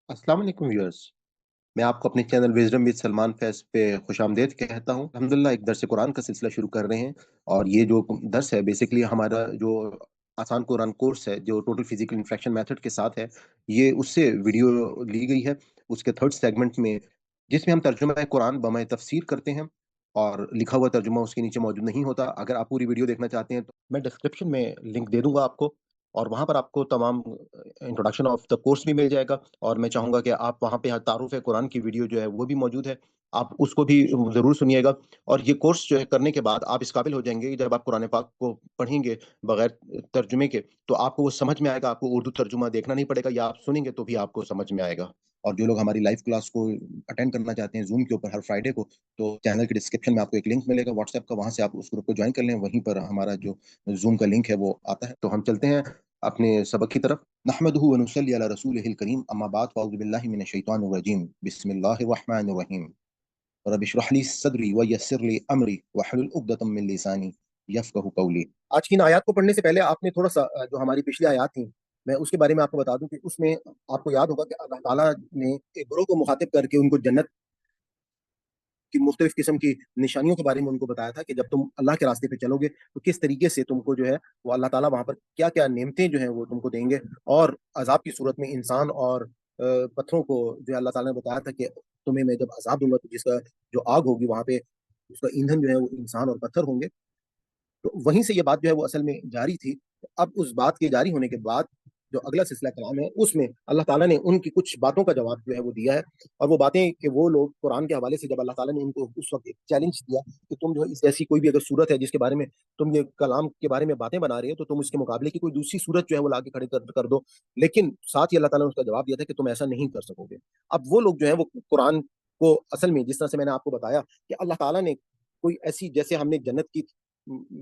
अस्सलाम वालेकुम व्यूअर्स। मैं आपको अपने channel wisdom with Salman Faiz पे खुश आमदेद कहता हूँ। अल्हम्दुलिल्लाह एक दरस कुरान का सिलसिला शुरू कर रहे हैं। और ये जो दर्स है बेसिकली हमारा जो आसान कुरान कोर्स है जो टोटल फिजिकल इंफ्लेक्शन मेथड के साथ है, ये उससे वीडियो ली गई है। उसके थर्ड सेगमेंट में जिसमें हम तर्जुमा कुरान बमाए तफसीर करते हैं, और लिखा हुआ तर्जुमा उसके नीचे मौजूद नहीं होता। अगर आप पूरी वीडियो देखना चाहते हैं तो मैं डिस्क्रिप्शन में लिंक दे दूंगा आपको, और वहां पर आपको तमाम इंट्रोडक्शन ऑफ द कोर्स भी मिल जाएगा। और मैं चाहूंगा कि आप वहाँ पे तारुफ है कुरान की वीडियो जो है वो भी मौजूद है, आप उसको भी ज़रूर सुनिएगा। और ये कोर्स जो है करने के बाद आप इस काबिल हो जाएंगे कि जब आप कुरान पाक को पढ़ेंगे बगैर तर्जुमे के, तो आपको वो समझ में आएगा। आपको उर्दू तर्जुमा देखना नहीं पड़ेगा, या आप सुनेंगे तो भी आपको समझ में आएगा। और जो लोग हमारी लाइव क्लास को अटेंड करना चाहते हैं जूम के ऊपर हर फ्राइडे को, तो चैनल के डिस्क्रिप्शन में आपको एक लिंक मिलेगा व्हाट्सएप का, वहां से आप उस ग्रुप को ज्वाइन कर लें। वहीं पर हमारा जो जूम का लिंक है वो आता है। तो हम चलते हैं अपने सबक की तरफ। नहमदुहु व नुसल्ली अला रसूलिहिल करीम, अम्मा बाद, फ़अऊज़ु बिल्लाहि मिनश शैतानिर रजीम, बिस्मिल्लाहिर रहमानिर रहीम, रब्बि इश्रह ली सदरी व यस्सिर ली अमरी वहलुल उक़दतम मिन लिसानी यफ़क़हू क़ौली। आज की इन आयत को पढ़ने से पहले आपने थोड़ा सा जो हमारी पिछली आयत थी, मैं उसके बारे में आपको बता दूं कि उसमें आपको याद होगा कि अल्लाह ताला ने एक ग्रोह को मुखातिब करके उनको जन्नत की मुख्तलिफ किस्म की निशानियों के बारे में उनको बताया था कि जब तुम अल्लाह के रास्ते पे चलोगे तो किस तरीके से तुमको जो है वो अल्लाह ताला वहां पर क्या क्या नेमतें जो है वो तुमको देंगे। और अजाब की सूरत में इंसान और पत्थरों को जो है अल्लाह ताला ने बताया था कि तुम्हें मैं जब अजाब दूंगा तो जिसका जो आग होगी वहां पे उसका ईंधन जो है वो इंसान और पत्थर होंगे। तो वहीं से ये बात जो है वो असल में जारी थी। तो अब उस बात के जारी होने के बाद जो अगला सिलसिला कलाम है उसमें अल्लाह ताला ने उनकी कुछ बातों का जवाब जो है वो दिया है। और वो बातें कि वो लोग कुरान के हवाले से जब अल्लाह ताला ने उनको उस वक्त एक चैलेंज दिया कि तुम जो है इस ऐसी कोई भी अगर सूरत है जिसके बारे में तुम ये कलाम के बारे में बातें बना रहे हो, तो तुम इसके मुकाबले की कोई दूसरी सूरत जो है वो लाके खड़े कर दो। लेकिन साथ ही अल्लाह ताला ने उसका जवाब दिया था कि तुम ऐसा नहीं कर सकोगे। अब वो लोग जो है वो कुरान को असल में जिस तरह से मैंने आपको बताया कि अल्लाह ताला ने कोई ऐसी, जैसे हमने जन्नत की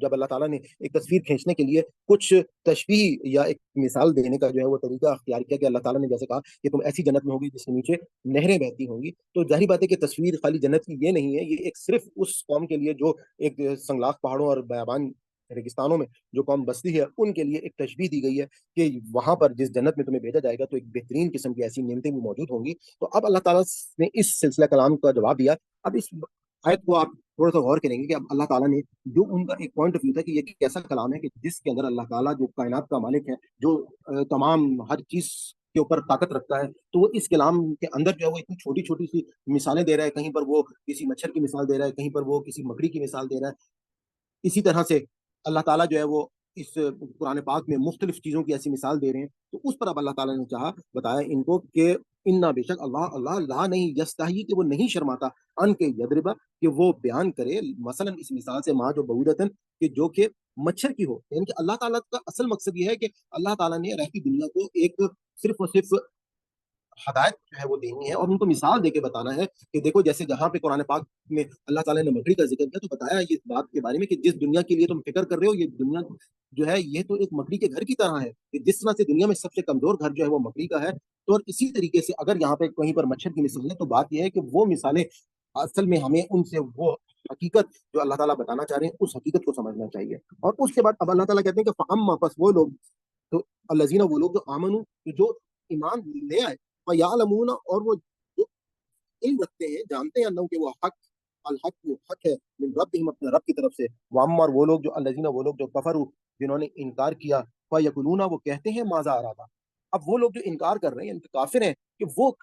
जब अल्लाह ताला ने एक तस्वीर खींचने के लिए कुछ तशबीह या एक मिसाल देने का जो है वो तरीका अख्तियार किया कि अल्लाह ताला ने जैसे कहा कि तुम ऐसी जन्नत में होगी जिसके नीचे नहरें बहती होंगी। तो जाहिर बात है कि तस्वीर खाली जन्नत की ये नहीं है, ये एक सिर्फ उस कौम के लिए जो एक संगलाख पहाड़ों और बयाबान रेगिस्तानों में जो कौम बसती है उनके लिए एक तशबीह दी गई है कि वहां पर जिस जन्नत में तुम्हें भेजा जाएगा तो एक बेहतरीन किस्म की ऐसी नेमतें भी मौजूद होंगी। तो अब अल्लाह ताला ने इस सिलसिला कलाम का जवाब दिया। अब इस आयत को आप थोड़ा सा गौर करेंगे कि अब अल्लाह ताला ने जो उनका एक पॉइंट ऑफ व्यू था कि ये कैसा कलाम है कि जिसके अंदर अल्लाह ताला जो कायनात का मालिक है, जो तमाम हर चीज के ऊपर ताकत रखता है, तो वो इस कलाम के अंदर जो है वो इतनी छोटी छोटी सी मिसालें दे रहा है। कहीं पर वो किसी मच्छर की मिसाल दे रहा है, कहीं पर वो किसी मकड़ी की मिसाल दे रहा है। इसी तरह से अल्लाह ताला जो है वो इस कुरान पाक में मुख्तलिफ चीज़ों की ऐसी मिसाल दे रहे हैं। तो उस पर अब अल्लाह ताला ने चाहा बताया इनको कि इन्ना बेशक अल्लाह अल्लाह ला नहीं यस्ताही कि वो नहीं शर्माता अन के यदरिबा कि वो बयान करे मसलन इस मिसाल से माँ जो बऊदतन कि जो कि मच्छर की हो। यानी कि अल्लाह ताला का असल मकसद ये है कि अल्लाह ताला ने रहती दुनिया को एक सिर्फ और सिर्फ हदायत जो है वो देनी है और उनको मिसाल देके बताना है कि देखो जैसे जहाँ पे कुरान पाक में अल्लाह ताला ने मकड़ी का जिक्र किया तो बताया इस बात के बारे में कि जिस दुनिया के लिए तुम फिक्र कर रहे हो ये दुनिया जो है ये तो एक मकड़ी के घर की तरह है कि जिस तरह से दुनिया में सबसे कमजोर घर जो है वो मकड़ी का है। तो और इसी तरीके से अगर यहाँ पे कहीं पर मच्छर की मिसाल है तो बात यह है कि वो मिसालें असल में हमें उनसे वो हकीकत जो अल्लाह ताला बताना चाह रहे हैं उस हकीकत को समझना चाहिए। और उसके बाद अब अल्लाह ताला कहते हैं कि फ़अम्मा बस वो लोग, तो अल्लज़ीना वो लोग जो आमनू जो ईमान ले आए, फ़यअलमून और वो जो इल्म रखते हैं, जानते हैं अन्नहु कि वो हक अल हक वो हक है मिन रब्बिहिम अपने रब की तरफ से। व अम्मा और वो लोग जो अल्लज़ीना वो लोग जो कफरू जिन्होंने इनकार किया, फ़यकुलूना वो कहते हैं माज़ा अरादा। अब वो लोग जो इनकार कर रहे हैं, यानी काफिर हैं, कि वो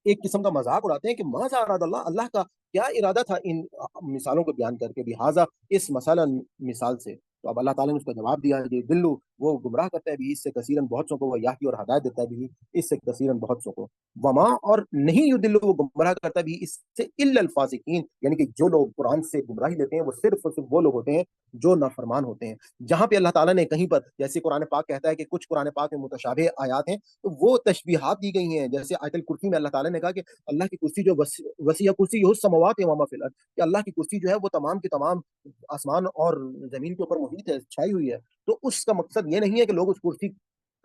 एक किस्म का मज़ाक उड़ाते हैं कि माज़ा अरादल्लाह अल्लाह का क्या इरादा था इन मिसालों को बयान करके बिहाज़ा इस मसलन मिसाल से। तो अब अल्लाह ताला ने उसका जवाब दिया है कि दिल्लु वो गुमराह करता है भी इससे कसीरन बहुत सो को, वह याहदी और हदायत देता है भी इससे कसीरन बहुत सो को। वमा और नहीं युदिल्लु वो गुमराह करता भी इससे इल्लल फासिकीन, यानी कि जो लोग कुरान से गुमराही लेते हैं वो सिर्फ और सिर्फ वो लोग होते हैं जो नाफरमान होते हैं। जहाँ पे अल्लाह ताला ने कहीं पर जैसे कुरान पाक कहता है कि कुछ कुरान पाक में मुतशाबिह आयात हैं, तो वो तशबीहात दी गई हैं। जैसे आयतुल कुर्सी में अल्लाह ताला ने कहा कि अल्लाह की कुर्सी जो वसिया कुर्सी यहुस समावात व मा फिल अर्द, कि अल्लाह की कुर्सी जो है वो तमाम की तमाम आसमान और ज़मीन के ऊपर मुहीत है, छाई हुई है। तो उसका मकसद ये नहीं है कि लोग उस कुर्सी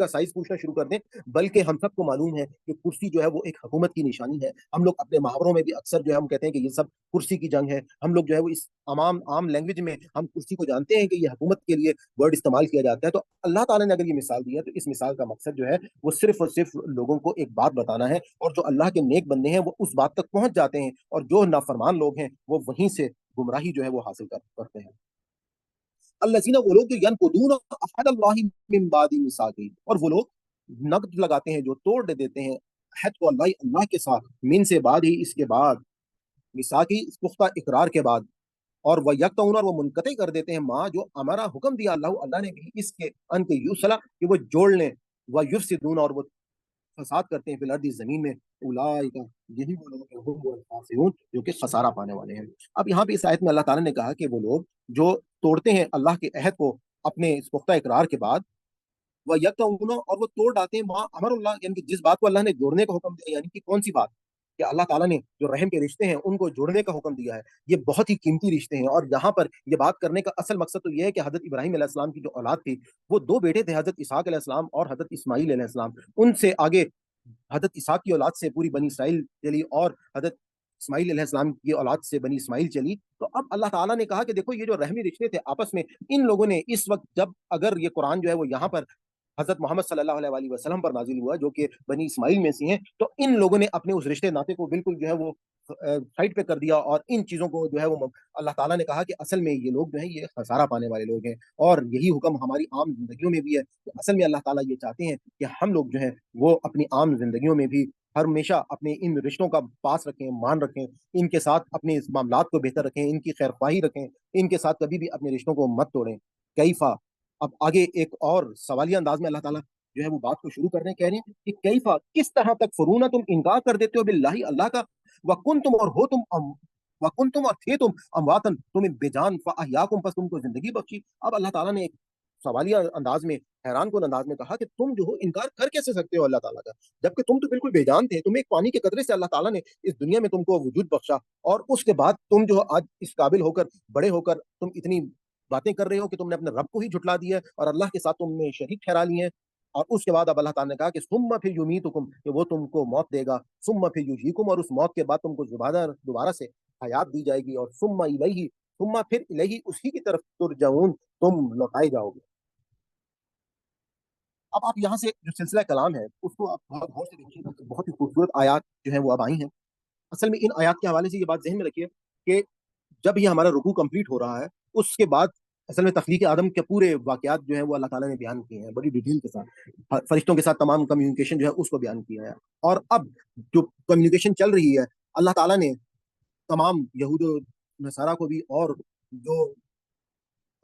का साइज पूछना शुरू कर दें, बल्कि हम सबको मालूम है कि कुर्सी जो है वो एक हुकूमत की निशानी है। हम लोग अपने मुहावरों में भी अक्सर जो है हम कहते हैं कि ये सब कुर्सी की जंग है। हम लोग जो है वो इस आम लैंग्वेज में हम कुर्सी को जानते हैं कि ये हुकूमत के लिए वर्ड इस्तेमाल किया जाता है। तो अल्लाह ताला ने अगर ये मिसाल दी है, तो इस मिसाल का मकसद जो है वो सिर्फ और सिर्फ लोगों को एक बात बताना है, और जो अल्लाह के नेक बंदे हैं वो उस बात तक पहुंच जाते हैं, और जो नाफरमान लोग हैं वो वहीं से गुमराही जो है वो हासिल करते हैं। अल्लज़ीना, वो लोग जो यनकुदून अहदल्लाहि मिन बादि मिसाक़ी, और वो लोग नक़द लगाते हैं, जो तोड़ देते हैं अहद को अल्लाह के साथ, मिन से बाद ही, इसके बाद, मिसाक़ी पुख्ता इकरार के बाद, और व यक़तऊन, और वो मुनक़ति कर देते हैं, माँ जो हमारा हुक्म दिया अल्लाह ने भी इसके अन के युसला, कि वो जोड़ लें, व युफ़सिदून, और वो फसाद करते हैं फिल अर्दि ज़मीन में, उलाइका, यही वो लोग हैं, हुमुल ख़ासिरून, जो कि खसारा पाने वाले हैं। अब यहाँ पे इस आयत में अल्लाह ताला ने कहा कि वो लोग जो तोड़ते हैं अल्लाह के अहद को अपने इस पुख्ता इकरार के बाद, व यक़तऊन, और वो तोड़ डालते हैं मा अमरुल्लाह, यानी कि जिस बात को अल्लाह ने जोड़ने का हुक्म दिया, यानी कि कौन सी बात, कि अल्लाह ताला ने जो रहम के रिश्ते हैं उनको जोड़ने का हुक्म दिया है। ये बहुत ही कीमती रिश्ते हैं, और यहाँ पर ये बात करने का असल मकसद तो ये है कि हज़रत इब्राहीम अलैहिस्सलाम की जो औलाद थी, वो 2 बेटे थे, हज़रत इसहाक अलैहिस्सलाम और हज़रत इस्माईल अलैहिस्सलाम। उनसे आगे हज़रत इसहाक की औलाद से पूरी बनी इसराइल चली, और हज़रत इस्माईल अलैहिस्सलाम की औलाद से बनी इस्माइल चली। तो अब अल्लाह ताला ने कहा कि देखो, ये जो रहमी रिश्ते थे आपस में, इन लोगों ने इस वक़्त, जब अगर ये कुरान जो है वो यहाँ पर हज़रत मोहम्मद सल्लल्लाहु अलैहि वसल्लम पर नाज़िल हुआ, जो कि बनी इस्माइल में से हैं, तो इन लोगों ने अपने उस रिश्ते नाते को बिल्कुल जो है वो साइड पे कर दिया, और इन चीज़ों को जो है वो अल्लाह ताला ने कहा कि असल में ये लोग जो हैं ये खसारा पाने वाले लोग हैं, और यही हुक्म हमारी आम ज़िंदगियों में भी है। तो असल में अल्लाह ताला ये चाहते हैं कि हम लोग जो हैं वो अपनी आम ज़िंदगियों में भी हमेशा अपने इन रिश्तों का पास रखें, मान रखें, इनके साथ अपने इस मामलात को बेहतर रखें, इनकी खैर-ख्वाही रखें, इनके साथ कभी भी अपने रिश्तों को मत तोड़ें। कैफ़ा, अब आगे एक और सवालिया अंदाज़ में अल्लाह ताला जो है वो बात को शुरू कर रहे हैं, कह रहे हैं कि कैफ़ा, किस तरह तकफ़ुरूना, तुम इनकार कर देते हो बिल्लाहि, अल्लाह का, व कुंतुम, और हो तुम व कुंतुम, और थे तुम अमवातन, तुम्हें बेजान, फ़अहयाकुम, बस तुमको ज़िंदगी बख्शी। अब अल्लाह ताला ने एक सवालिया अंदाज़ में, हैरानकुन अंदाज़ में कहा कि तुम जो हो इनकार कर कैसे सकते हो अल्लाह ताला का? जबकि तुम तो बिल्कुल बेजान थे, तुम्हें एक पानी के कतरे से अल्लाह ताला ने इस दुनिया में तुमको वजूद बख्शा, और उसके बाद तुम जो हो आज इस काबिल होकर, बड़े होकर, तुम इतनी बातें कर रहे हो कि तुमने अपने रब को ही झुठला दिया है, और अल्लाह के साथ तुमने शरीक ठहरा लिए हैं। और उसके बाद अब अल्लाह ताला ने कहा कि सुम्मा फिर युमीतुकुम, कि वो तुमको मौत देगा, सुम्मा फिर युहयिकुम, और उस मौत के बाद तुमको दोबारा से हयात दी जाएगी, और सुम्मा इलैहि, सुम्मा फिर इलैहि, उसी की तरफ तुरजऊन, तुम लौटाए जाओगे। अब आप यहाँ से जो सिलसिला कलाम है, उसको आप बहुत गौर से देखिएगा, तो बहुत ही खूबसूरत आयात जो हैं वो अब आई हैं। असल में इन आयात के हवाले से ये बात ज़हन में रखिए कि जब ये हमारा रुकू कंप्लीट हो रहा है, उसके बाद असल में तख़लीक़ आदम के पूरे वाक़यात जो हैं वो अल्लाह ताला ने बयान किए हैं, बड़ी डिटेल के साथ। फ़रिश्तों के साथ तमाम कम्युनिकेशन जो है उसको बयान किया है। और अब जो कम्युनिकेशन चल रही है, अल्लाह ताला ने तमाम यहूद नसारा को भी, और जो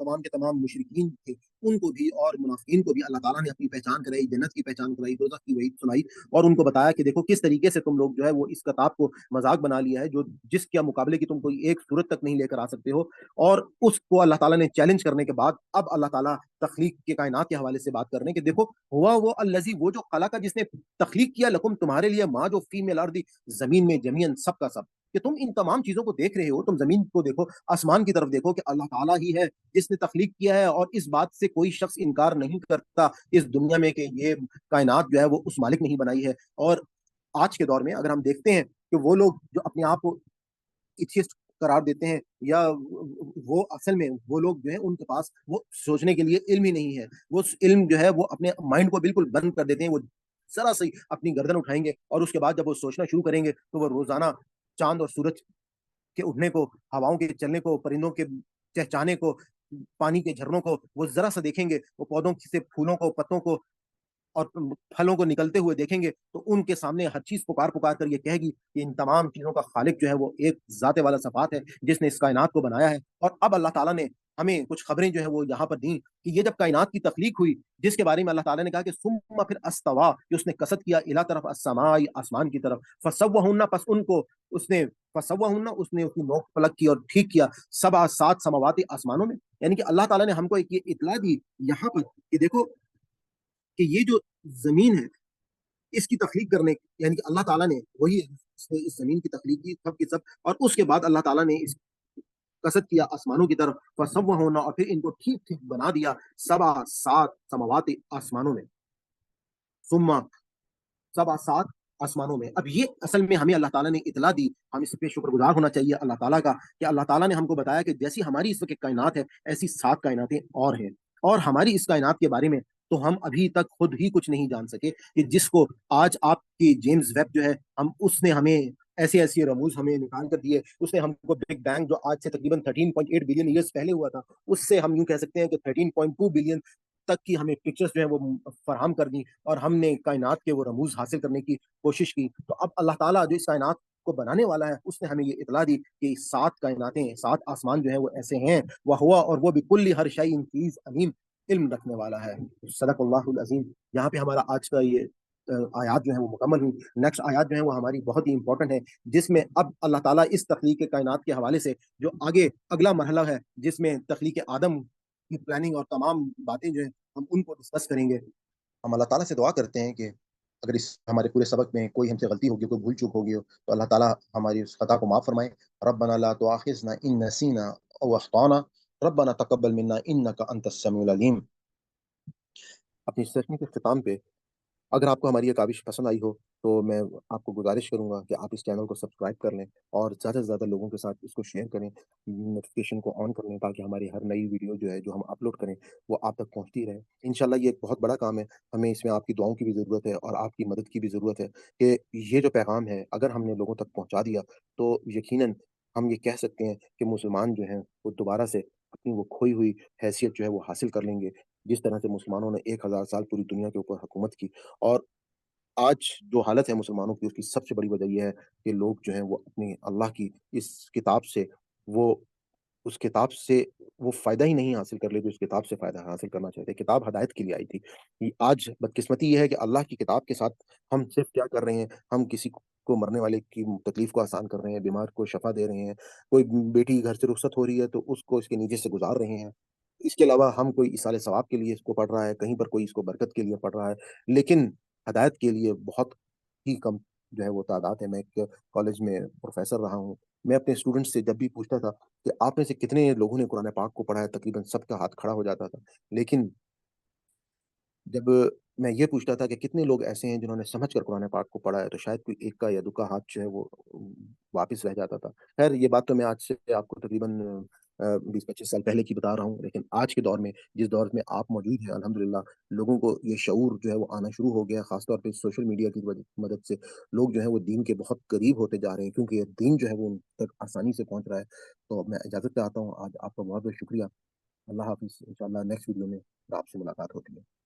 तमाम के तमाम मुशरिकीन थे, उनको भी, और मुनाफ़िकीन को भी अल्लाह ताला ने अपनी पहचान कराई, जन्नत की पहचान कराई, दोज़ख की वईद सुनाई, और उनको बताया कि देखो किस तरीके से तुम लोग जो है वो इस किताब को मज़ाक बना लिया है, जो जिसके मुकाबले की तुम कोई एक सूरत तक नहीं लेकर आ सकते हो। और उसको अल्लाह ताला ने चैलेंज करने के बाद अब अल्लाह ताला तख़लीक़ के कायनात के हवाले से बात कर रहे हैं कि देखो, हुआ वो अल्लज़ी, वो जो खलक़ा, जिसने तख़लीक़ किया, लकुम, तुम्हारे लिए, मा जो फ़ी मिल अर्दि, ज़मीन में जमीअन, सब का सब, कि तुम इन तमाम चीज़ों को देख रहे हो, तुम ज़मीन को देखो, आसमान की तरफ देखो, कि अल्लाह ताला ही है जिसने तख्लीक किया है, और इस बात से कोई शख्स इनकार नहीं करता इस दुनिया में कि ये कायनात जो है वो उस मालिक ने ही बनाई है। और आज के दौर में अगर हम देखते हैं कि वो लोग जो अपने आप को एथियस्ट करार देते हैं, या वो असल में वो लोग जो है उनके पास वो सोचने के लिए इल्म ही नहीं है। वो इल्म जो है वो अपने माइंड को बिल्कुल बंद कर देते हैं। वो ज़रा सी अपनी गर्दन उठाएँगे, और उसके बाद जब वो सोचना शुरू करेंगे, तो वो रोज़ाना चाँद और सूरज के उठने को, हवाओं के चलने को, परिंदों के चहचहाने को, पानी के झरनों को वो ज़रा-सा देखेंगे, वो पौधों से फूलों को, पत्तों को, और फलों को निकलते हुए देखेंगे, तो उनके सामने हर चीज़ पुकार-पुकार कर ये कहेगी कि इन तमाम चीज़ों का खालिक जो है वो एक ज़ाते वाला सफ़ात है, जिसने इस कायनात को बनाया है। और अब अल्लाह ताला ने हमें कुछ खबरें जो हैं वो यहाँ पर दी, कि ये जब कायनात की तख्लीक हुई, जिसके बारे में अल्लाह ताला ने कहा कि सुम्मा फिर अस्तवा, कि उसने कसद किया इला तरफ अस्समाई, आसमान की तरफ, फसव्वहुन्ना, पस उनको उसने फसव्वहुन्ना, उसने उसकी नोक पलट की और ठीक किया, सबआ, 7 समावाती, आसमानों में। यानी कि अल्लाह ताला ने हमको एक ये इत्तला दी यहाँ पर कि देखो, कि ये जो ज़मीन है, इसकी तख्लीक करने, यानी कि अल्लाह ताला ने वही इसने इस ज़मीन की तख्लीक की, सब की सब, और उसके बाद अल्लाह ताला ने इस कसद किया आसमानों की तरफ, फसव्वहुन्ना, और फिर इनको ठीक-ठीक बना दिया, सबआ, 7 समावाति, आसमानों में। सुम्मा सब सात आसमानों में। अब ये असल में हमें अल्लाह ताला ने इतला दी, हम इस पे शुक्रगुजार होना चाहिए अल्लाह ताला का कि अल्लाह ताला ने हमको बताया कि जैसी हमारी इस वक्त कायनात है, ऐसी 7 कायनातें और हैं। और हमारी इस कायनात के बारे में तो हम अभी तक खुद ही कुछ नहीं जान सके कि जिसको आज आपकी जेम्स वेब जो है, हम उसने हमें ऐसे ऐसे रमूज हमें निकाल कर दिए। उसने हमको बिग बैंग जो आज से तकरीबन 13.8 बिलियन ईयर्स पहले हुआ था, उससे हम यूं कह सकते हैं कि 13.2 बिलियन तक की हमें पिक्चर्स जो है वो फराहम कर दी, और हमने कायनात के वो रमूज हासिल करने की कोशिश की। तो अब अल्लाह ताला जो इस कायनात को बनाने वाला है, उसने हमें ये इतला दी कि 7 कायनातें, 7 आसमान जो है वो ऐसे हैं, वह हुआ, और वो बिकुल्ली हर शै इन चीज अलीम, इल्म रखने वाला है। सदक़ल्लाहुल अज़ीम। यहाँ पे हमारा आज का ये आयात जो है वो मुकम्मल हुई। नेक्स्ट आयात जो है वो हमारी बहुत ही इंपॉर्टेंट है, जिसमें अब अल्लाह ताला इस तख्लीक कायनात के हवाले से जो आगे अगला मरहला है, जिसमें तख्लीक आदम की प्लानिंग और तमाम बातें जो है हम उनको डिस्कस करेंगे। हम अल्लाह ताला से दुआ करते हैं कि अगर इस हमारे पूरे सबक में कोई हमसे गलती होगी, कोई भूल चूक होगी हो, तो अल्लाह ताला हमारी उस खता को माफ़ फरमाए। रब्बना ला तुआखिज़ना इन नसीना औ अख़्ताना रब्बना तक़ब्बल मिन्ना इन्नका अंतस समीउल अलीम। अपनी सेशन के इख्तिताम पे अगर आपको हमारी ये काविश पसंद आई हो, तो मैं आपको गुज़ारिश करूँगा कि आप इस चैनल को सब्सक्राइब कर लें और ज़्यादा से ज़्यादा लोगों के साथ इसको शेयर करें, नोटिफ़िकेशन को ऑन कर लें, ताकि हमारी हर नई वीडियो जो है, जो हम अपलोड करें, वो आप तक पहुँचती रहे। इंशाअल्लाह ये एक बहुत बड़ा काम है, हमें इसमें आपकी दुआओं की भी ज़रूरत है और आपकी मदद की भी ज़रूरत है कि ये जो पैगाम है, अगर हमने लोगों तक पहुँचा दिया, तो यकीनन हम ये कह सकते हैं कि मुसलमान जो हैं, वो दोबारा से अपनी वो खोई हुई हैसियत जो है, वो हासिल कर लेंगे। जिस तरह से मुसलमानों ने 1000 साल पूरी दुनिया के ऊपर हुकूमत की, और आज जो हालत है मुसलमानों की, उसकी सबसे बड़ी वजह ये है कि लोग जो हैं वो अपनी अल्लाह की इस किताब से वो उस किताब से वो फ़ायदा ही नहीं हासिल कर लेते, उस किताब से फ़ायदा हासिल करना चाहते हैं। किताब हदायत के लिए आई थी। ये आज बदकिस्मती ये है कि अल्लाह की किताब के साथ हम सिर्फ़ क्या कर रहे हैं, हम किसी को मरने वाले की तकलीफ़ को आसान कर रहे हैं, बीमार को शफ़ा दे रहे हैं, कोई बेटी घर से रुखसत हो रही है तो उसको इसके नीचे से गुज़ार रहे हैं। इसके अलावा हम कोई इसाले सवाब के लिए इसको पढ़ रहा है, कहीं पर कोई इसको बरकत के लिए पढ़ रहा है, लेकिन हदायत के लिए बहुत ही कम जो है वो तादाद है। मैं एक कॉलेज में प्रोफ़ेसर रहा हूँ। मैं अपने स्टूडेंट्स से जब भी पूछता था कि आप में से कितने लोगों ने कुरान पाक को पढ़ा है, तकरीबन सबका हाथ खड़ा हो जाता था। लेकिन जब मैं ये पूछता था कि कितने लोग ऐसे हैं जिन्होंने समझ कर कुरान पाक को पढ़ा है, तो शायद कोई एक का या 2 का हाथ जो है वो वापिस रह जाता था। ख़ैर ये बात तो मैं आज से आपको तकरीबन 20-25 साल पहले की बता रहा हूँ, लेकिन आज के दौर में, जिस दौर में आप मौजूद हैं, अल्हम्दुलिल्लाह लोगों को ये शऊर जो है वो आना शुरू हो गया है, ख़ास तौर पे सोशल मीडिया की मदद से। लोग जो हैं वो दीन के बहुत करीब होते जा रहे हैं, क्योंकि ये दीन जो है वो उन तक आसानी से पहुँच रहा है। तो मैं इजाज़त चाहता हूँ, आज आपका बहुत-बहुत शुक्रिया। अल्लाह हाफ़िज़। इंशाअल्लाह नेक्स्ट वीडियो में आपसे मुलाकात होती है।